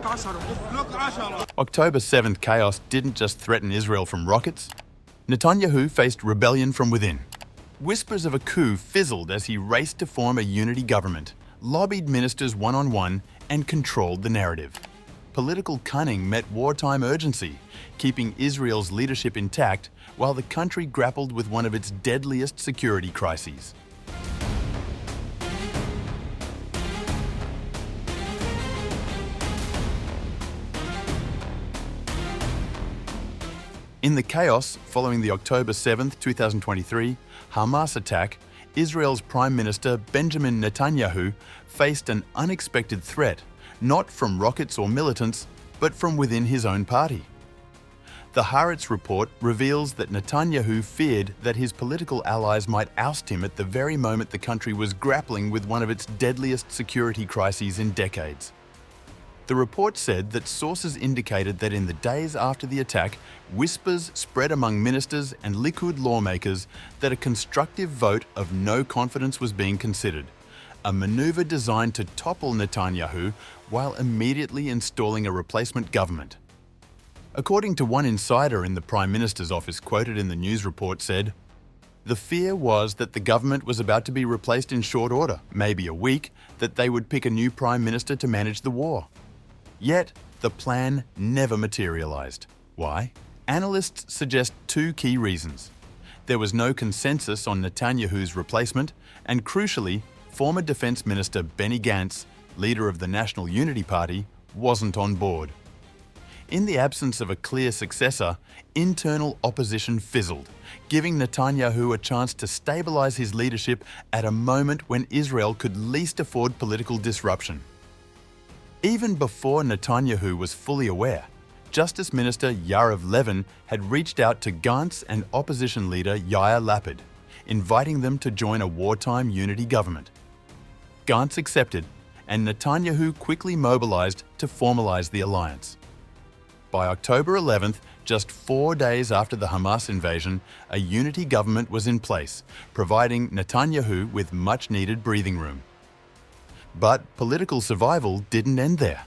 October 7th chaos didn't just threaten Israel from rockets. Netanyahu faced rebellion from within. Whispers of a coup fizzled as he raced to form a unity government, lobbied ministers one-on-one, and controlled the narrative. Political cunning met wartime urgency, keeping Israel's leadership intact while the country grappled with one of its deadliest security crises. In the chaos following the October 7, 2023, Hamas attack, Israel's Prime Minister Benjamin Netanyahu faced an unexpected threat, not from rockets or militants, but from within his own party. The Haaretz report reveals that Netanyahu feared that his political allies might oust him at the very moment the country was grappling with one of its deadliest security crises in decades. The report said that sources indicated that in the days after the attack, whispers spread among ministers and Likud lawmakers that a constructive vote of no confidence was being considered, a maneuver designed to topple Netanyahu while immediately installing a replacement government. According to one insider in the Prime Minister's office quoted in the news report said, "The fear was that the government was about to be replaced in short order, maybe a week, that they would pick a new Prime Minister to manage the war." Yet, the plan never materialized. Why? Analysts suggest two key reasons. There was no consensus on Netanyahu's replacement, and crucially, former Defense Minister Benny Gantz, leader of the National Unity Party, wasn't on board. In the absence of a clear successor, internal opposition fizzled, giving Netanyahu a chance to stabilize his leadership at a moment when Israel could least afford political disruption. Even before Netanyahu was fully aware, Justice Minister Yariv Levin had reached out to Gantz and opposition leader Yair Lapid, inviting them to join a wartime unity government. Gantz accepted, and Netanyahu quickly mobilized to formalize the alliance. By October 11th, just 4 days after the Hamas invasion, a unity government was in place, providing Netanyahu with much-needed breathing room. But political survival didn't end there.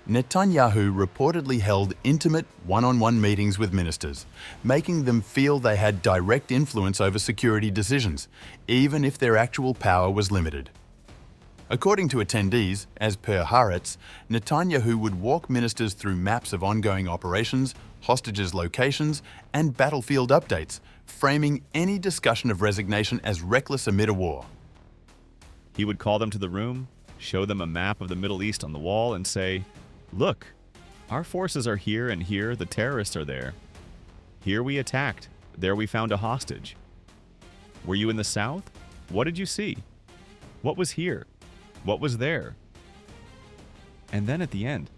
Netanyahu reportedly held intimate one-on-one meetings with ministers, making them feel they had direct influence over security decisions, even if their actual power was limited. According to attendees, as per Haaretz, Netanyahu would walk ministers through maps of ongoing operations, hostages' locations, and battlefield updates, framing any discussion of resignation as reckless amid a war. He would call them to the room, show them a map of the Middle East on the wall, and say, "Look, our forces are here and here, the terrorists are there. Here we attacked, there we found a hostage. Were you in the south? What did you see? What was here? What was there?" And then at the end,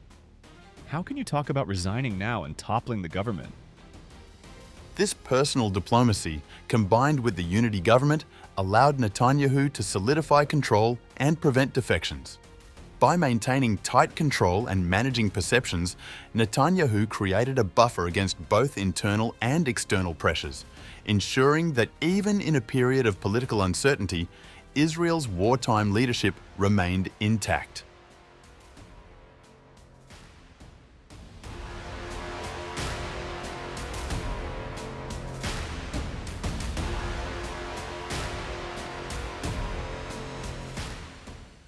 how can you talk about resigning now and toppling the government? This personal diplomacy, combined with the unity government, allowed Netanyahu to solidify control and prevent defections. By maintaining tight control and managing perceptions, Netanyahu created a buffer against both internal and external pressures, ensuring that even in a period of political uncertainty, Israel's wartime leadership remained intact.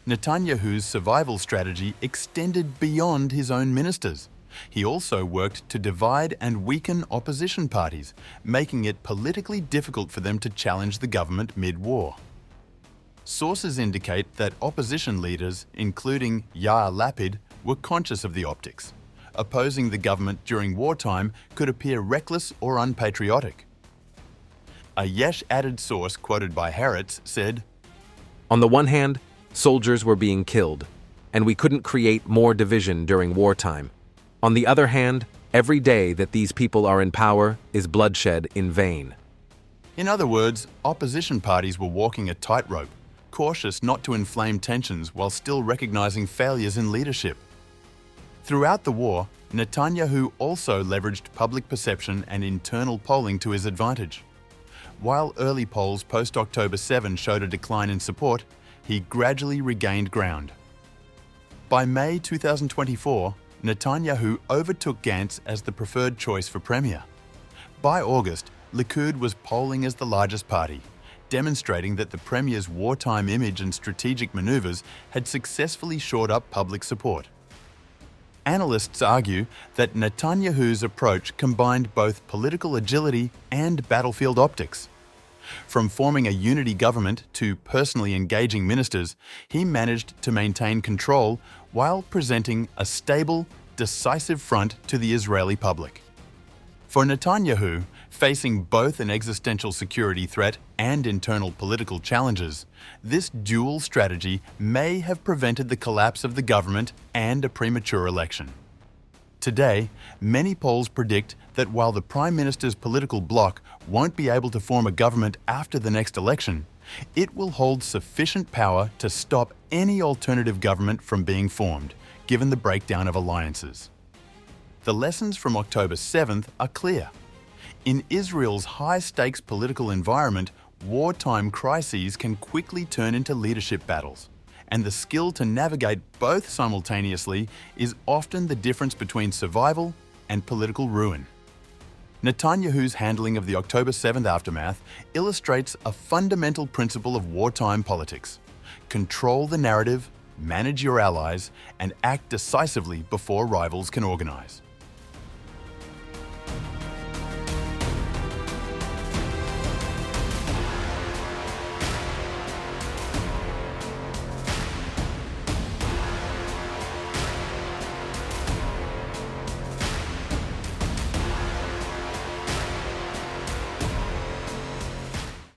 Netanyahu's survival strategy extended beyond his own ministers. He also worked to divide and weaken opposition parties, making it politically difficult for them to challenge the government mid-war. Sources indicate that opposition leaders, including Yair Lapid, were conscious of the optics. Opposing the government during wartime could appear reckless or unpatriotic. A Yesh-added source quoted by Haaretz said, "On the one hand, soldiers were being killed, and we couldn't create more division during wartime. On the other hand, every day that these people are in power is bloodshed in vain." In other words, opposition parties were walking a tightrope, cautious not to inflame tensions while still recognizing failures in leadership. Throughout the war, Netanyahu also leveraged public perception and internal polling to his advantage. While early polls post-October 7 showed a decline in support, he gradually regained ground. By May 2024, Netanyahu overtook Gantz as the preferred choice for premier. By August, Likud was polling as the largest party, demonstrating that the premier's wartime image and strategic maneuvers had successfully shored up public support. Analysts argue that Netanyahu's approach combined both political agility and battlefield optics. From forming a unity government to personally engaging ministers, he managed to maintain control while presenting a stable, decisive front to the Israeli public. For Netanyahu, facing both an existential security threat and internal political challenges, this dual strategy may have prevented the collapse of the government and a premature election. Today, many polls predict that while the Prime Minister's political bloc won't be able to form a government after the next election, it will hold sufficient power to stop any alternative government from being formed, given the breakdown of alliances. The lessons from October 7th are clear. In Israel's high-stakes political environment, wartime crises can quickly turn into leadership battles, and the skill to navigate both simultaneously is often the difference between survival and political ruin. Netanyahu's handling of the October 7th aftermath illustrates a fundamental principle of wartime politics: control the narrative, manage your allies, and act decisively before rivals can organize.